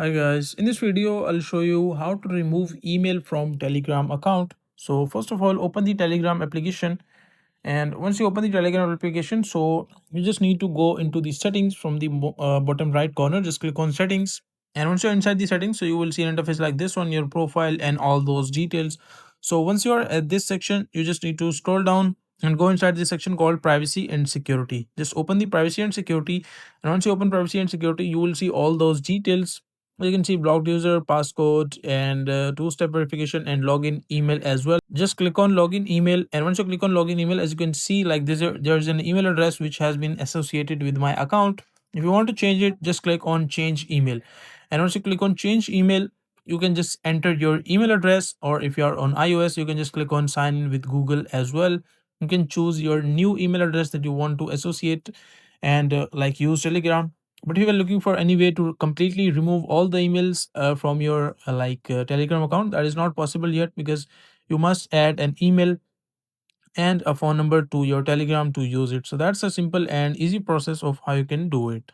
Hi guys, in this video I'll show you how to remove email from Telegram account. So first of all, open the Telegram application, and once you open the Telegram application, so you just need to go into the settings from the bottom right corner. Just click on settings, and once you're inside the settings, so you will see an interface like this on your profile and all those details. So once you are at this section, you just need to scroll down and go inside this section called privacy and security. Just open the privacy and security, and once you open privacy and security, you will see all those details. You can see blocked user, passcode, and two-step verification and login email as well. Just click on login email, and once you click on login email, as you can see, like this, there's an email address which has been associated with my account. If you want to change it, just click on change email, and once you click on change email, you can just enter your email address, or if you are on iOS, you can just click on sign in with Google as well. You can choose your new email address that you want to associate and like use Telegram. But if you are looking for any way to completely remove all the emails from your Telegram account, that is not possible yet, because you must add an email and a phone number to your Telegram to use it. So that's a simple and easy process of how you can do it.